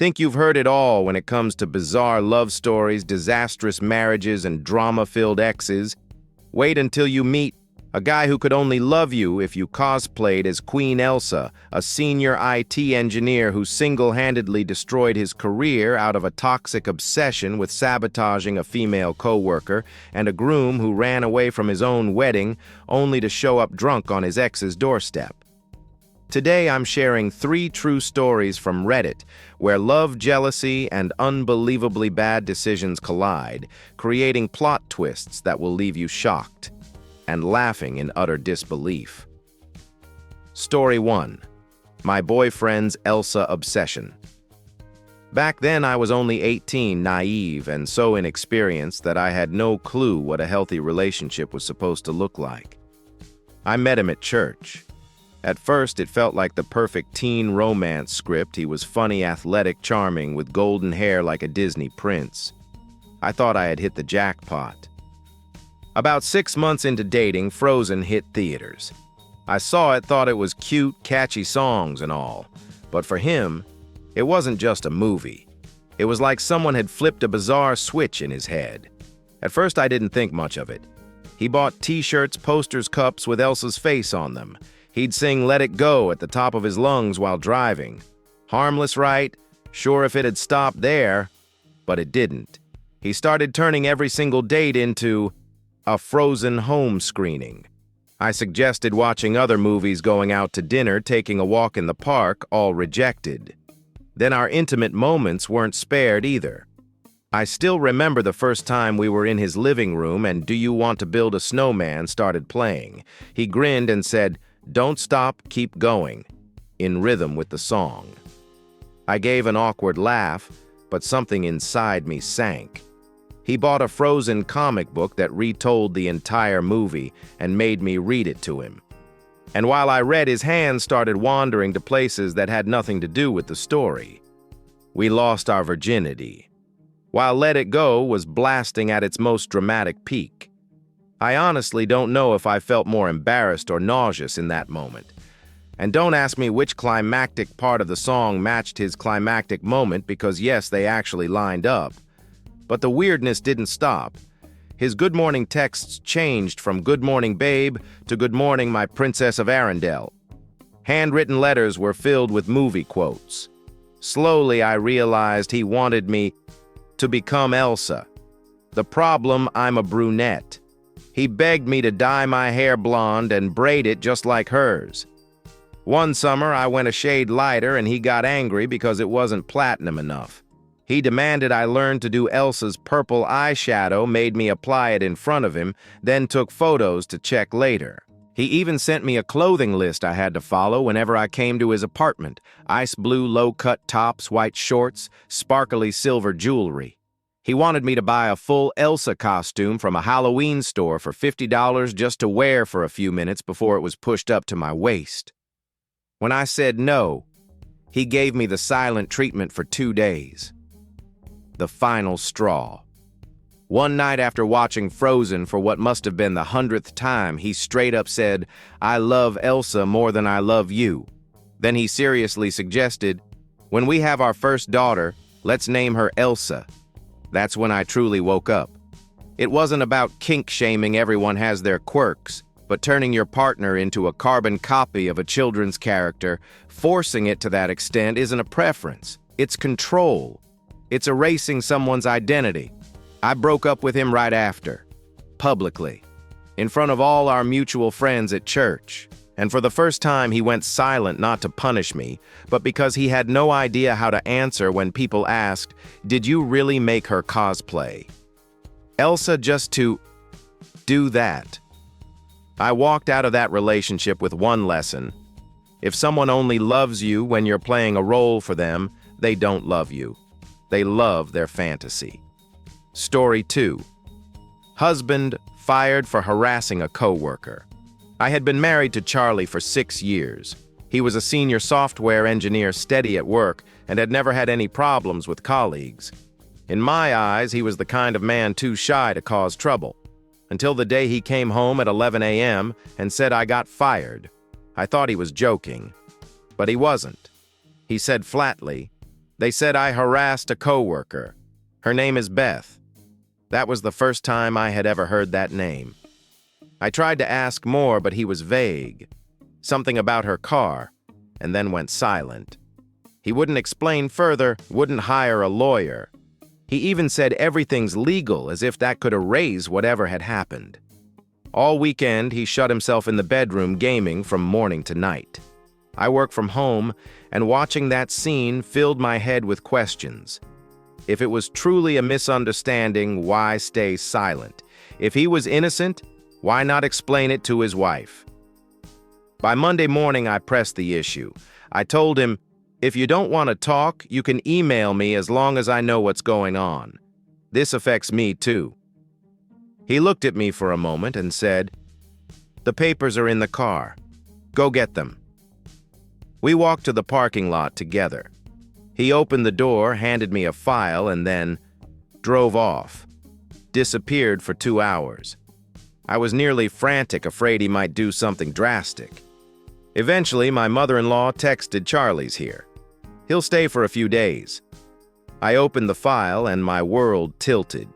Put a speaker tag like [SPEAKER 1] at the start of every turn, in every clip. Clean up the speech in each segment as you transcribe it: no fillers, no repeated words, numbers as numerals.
[SPEAKER 1] Think you've heard it all when it comes to bizarre love stories, disastrous marriages, and drama-filled exes. Wait until you meet a guy who could only love you if you cosplayed as Queen Elsa, a senior IT engineer who single-handedly destroyed his career out of a toxic obsession with sabotaging a female coworker, and a groom who ran away from his own wedding only to show up drunk on his ex's doorstep. Today I'm sharing 3 true stories from Reddit where love, jealousy, and unbelievably bad decisions collide, creating plot twists that will leave you shocked and laughing in utter disbelief. Story 1. My boyfriend's Elsa obsession. Back then I was only 18, naive, and so inexperienced that I had no clue what a healthy relationship was supposed to look like. I met him at church. At first, it felt like the perfect teen romance script. He was funny, athletic, charming, with golden hair like a Disney prince. I thought I had hit the jackpot. About 6 months into dating, Frozen hit theaters. I saw it, thought it was cute, catchy songs and all. But for him, it wasn't just a movie. It was like someone had flipped a bizarre switch in his head. At first, I didn't think much of it. He bought t-shirts, posters, cups with Elsa's face on them. He'd sing Let It Go at the top of his lungs while driving. Harmless, right? Sure if it had stopped there, but it didn't. He started turning every single date into a Frozen home screening. I suggested watching other movies, going out to dinner, taking a walk in the park, all rejected. Then our intimate moments weren't spared either. I still remember the first time we were in his living room and Do You Want to Build a Snowman started playing. He grinned and said, "Don't stop, keep going," in rhythm with the song. I gave an awkward laugh, but something inside me sank. He bought a Frozen comic book that retold the entire movie and made me read it to him. And while I read, his hands started wandering to places that had nothing to do with the story. We lost our virginity, while Let It Go was blasting at its most dramatic peak. I honestly don't know if I felt more embarrassed or nauseous in that moment. And don't ask me which climactic part of the song matched his climactic moment, because yes, they actually lined up. But the weirdness didn't stop. His good morning texts changed from "Good morning, babe" to "Good morning, my princess of Arendelle." Handwritten letters were filled with movie quotes. Slowly, I realized he wanted me to become Elsa. The problem, I'm a brunette. He begged me to dye my hair blonde and braid it just like hers. One summer, I went a shade lighter and he got angry because it wasn't platinum enough. He demanded I learn to do Elsa's purple eyeshadow, made me apply it in front of him, then took photos to check later. He even sent me a clothing list I had to follow whenever I came to his apartment: ice blue low-cut tops, white shorts, sparkly silver jewelry. He wanted me to buy a full Elsa costume from a Halloween store for $50 just to wear for a few minutes before it was pushed up to my waist. When I said no, he gave me the silent treatment for 2 days. The final straw. One night after watching Frozen for what must have been the 100th time, he straight up said, "I love Elsa more than I love you." Then he seriously suggested, "When we have our first daughter, let's name her Elsa." That's when I truly woke up. It wasn't about kink-shaming, everyone has their quirks, but turning your partner into a carbon copy of a children's character, forcing it to that extent, isn't a preference. It's control. It's erasing someone's identity. I broke up with him right after, publicly, in front of all our mutual friends at church. And for the first time, he went silent, not to punish me, but because he had no idea how to answer when people asked, "Did you really make her cosplay Elsa just to do that?" I walked out of that relationship with one lesson. If someone only loves you when you're playing a role for them, they don't love you. They love their fantasy. Story 2. Husband fired for harassing a coworker. I had been married to Charlie for 6 years. He was a senior software engineer, steady at work, and had never had any problems with colleagues. In my eyes, he was the kind of man too shy to cause trouble. Until the day he came home at 11 a.m. and said I got fired. I thought he was joking, but he wasn't. He said flatly, They said I harassed a coworker. Her name is Beth. That was the first time I had ever heard that name. I tried to ask more, but he was vague. Something about her car, and then went silent. He wouldn't explain further, wouldn't hire a lawyer. He even said everything's legal, as if that could erase whatever had happened. All weekend, he shut himself in the bedroom gaming from morning to night. I work from home, and watching that scene filled my head with questions. If it was truly a misunderstanding, why stay silent? If he was innocent, why not explain it to his wife? By Monday morning, I pressed the issue. I told him, if you don't want to talk, you can email me as long as I know what's going on. This affects me too. He looked at me for a moment and said, the papers are in the car. Go get them. We walked to the parking lot together. He opened the door, handed me a file, and then drove off. Disappeared for 2 hours. I was nearly frantic, afraid he might do something drastic. Eventually, my mother-in-law texted Charlie's here. He'll stay for a few days. I opened the file and my world tilted.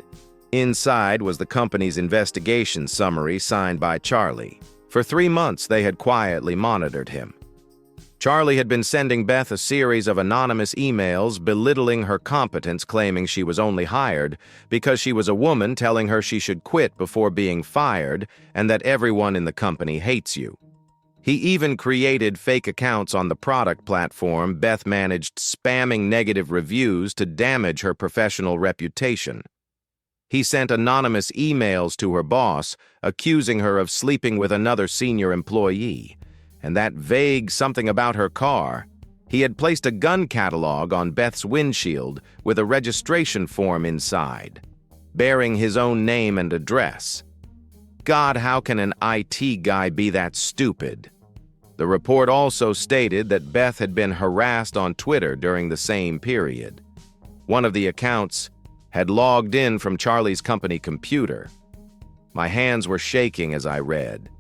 [SPEAKER 1] Inside was the company's investigation summary signed by Charlie. For 3 months, they had quietly monitored him. Charlie had been sending Beth a series of anonymous emails belittling her competence, claiming she was only hired because she was a woman, telling her she should quit before being fired and that everyone in the company hates you. He even created fake accounts on the product platform Beth managed, spamming negative reviews to damage her professional reputation. He sent anonymous emails to her boss, accusing her of sleeping with another senior employee. And that vague something about her car, he had placed a gun catalog on Beth's windshield with a registration form inside, bearing his own name and address. God, how can an IT guy be that stupid? The report also stated that Beth had been harassed on Twitter during the same period. One of the accounts had logged in from Charlie's company computer. My hands were shaking as I read.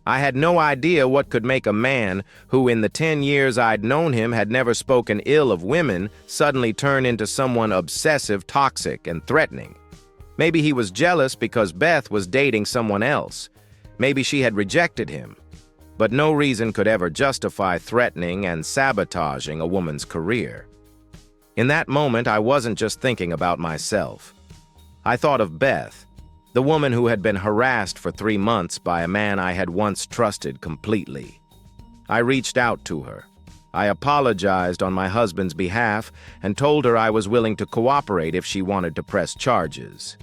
[SPEAKER 1] I had no idea what could make a man who in the 10 years I'd known him had never spoken ill of women suddenly turn into someone obsessive, toxic, and threatening. Maybe he was jealous because Beth was dating someone else. Maybe she had rejected him. But no reason could ever justify threatening and sabotaging a woman's career. In that moment, I wasn't just thinking about myself. I thought of Beth, the woman who had been harassed for 3 months by a man I had once trusted completely. I reached out to her. I apologized on my husband's behalf and told her I was willing to cooperate if she wanted to press charges.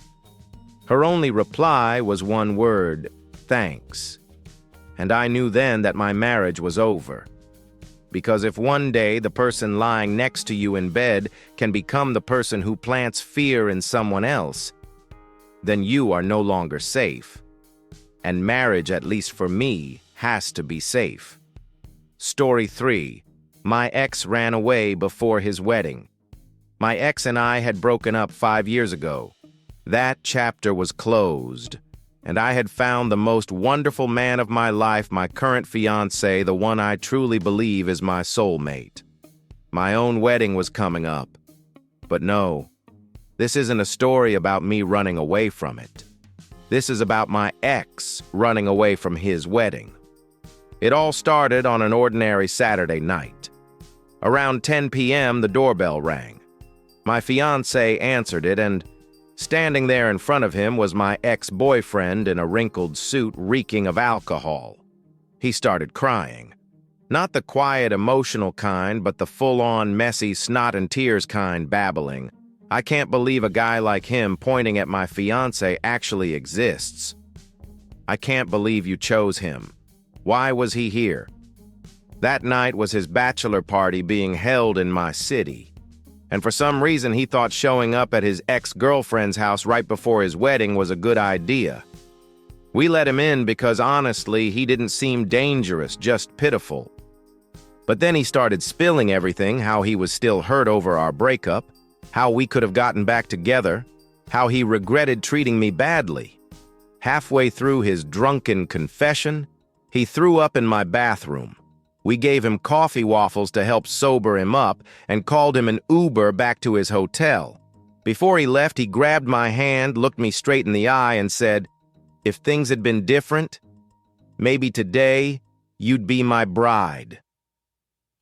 [SPEAKER 1] Her only reply was one word, thanks. And I knew then that my marriage was over. Because if one day the person lying next to you in bed can become the person who plants fear in someone else, then you are no longer safe. And marriage, at least for me, has to be safe. Story 3. My ex ran away before his wedding. My ex and I had broken up 5 years ago. That chapter was closed, and I had found the most wonderful man of my life, my current fiancé, the one I truly believe is my soulmate. My own wedding was coming up. But no, this isn't a story about me running away from it. This is about my ex running away from his wedding. It all started on an ordinary Saturday night. Around 10 p.m., the doorbell rang. My fiancé answered it, and standing there in front of him was my ex-boyfriend in a wrinkled suit reeking of alcohol. He started crying. Not the quiet, emotional kind, but the full-on, messy, snot and tears kind babbling. I can't believe a guy like him pointing at my fiancé actually exists. I can't believe you chose him. Why was he here? That night was his bachelor party being held in my city. And for some reason he thought showing up at his ex-girlfriend's house right before his wedding was a good idea. We let him in because honestly he didn't seem dangerous, just pitiful. But then he started spilling everything, how he was still hurt over our breakup, how we could have gotten back together, how he regretted treating me badly. Halfway through his drunken confession, he threw up in my bathroom. We gave him coffee waffles to help sober him up and called him an Uber back to his hotel. Before he left, he grabbed my hand, looked me straight in the eye, and said, "If things had been different, maybe today you'd be my bride."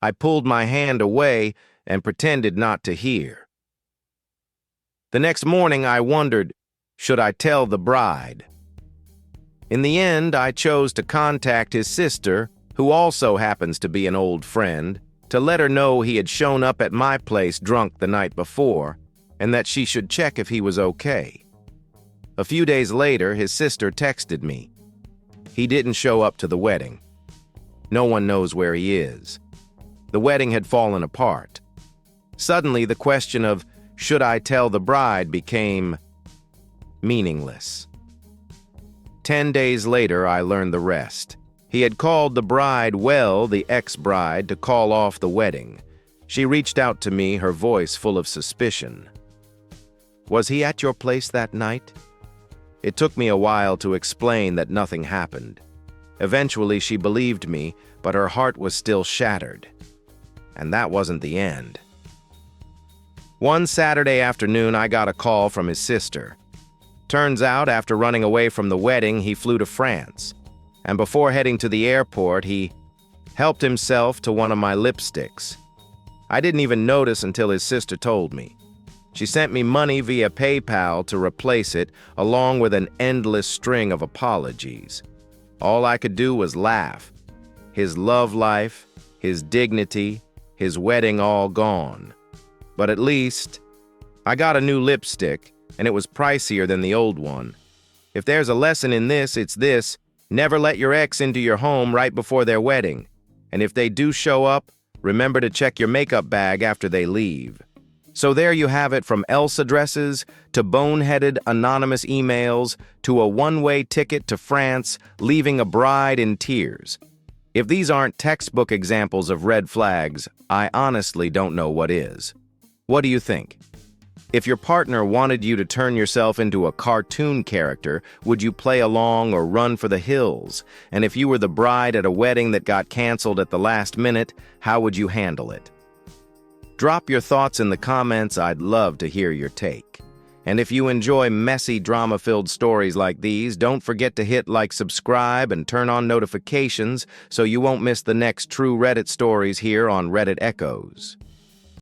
[SPEAKER 1] I pulled my hand away and pretended not to hear. The next morning, I wondered, should I tell the bride? In the end, I chose to contact his sister, who also happens to be an old friend, to let her know he had shown up at my place drunk the night before, and that she should check if he was okay. A few days later, his sister texted me. He didn't show up to the wedding. No one knows where he is. The wedding had fallen apart. Suddenly, the question of, should I tell the bride, became meaningless. 10 days later, I learned the rest. He had called the bride, the ex-bride, to call off the wedding. She reached out to me, her voice full of suspicion. "Was he at your place that night?" It took me a while to explain that nothing happened. Eventually, she believed me, but her heart was still shattered. And that wasn't the end. One Saturday afternoon, I got a call from his sister. Turns out, after running away from the wedding, he flew to France. And before heading to the airport, he helped himself to one of my lipsticks. I didn't even notice until his sister told me. She sent me money via PayPal to replace it, along with an endless string of apologies. All I could do was laugh. His love life, his dignity, his wedding all gone. But at least, I got a new lipstick, and it was pricier than the old one. If there's a lesson in this, it's this: never let your ex into your home right before their wedding. And if they do show up, remember to check your makeup bag after they leave. So there you have it, from Elsa dresses to boneheaded anonymous emails to a one-way ticket to France, leaving a bride in tears. If these aren't textbook examples of red flags, I honestly don't know what is. What do you think? If your partner wanted you to turn yourself into a cartoon character, would you play along or run for the hills? And if you were the bride at a wedding that got canceled at the last minute, how would you handle it? Drop your thoughts in the comments. I'd love to hear your take. And if you enjoy messy, drama-filled stories like these, don't forget to hit like, subscribe, and turn on notifications so you won't miss the next true Reddit stories here on Reddit Echoes.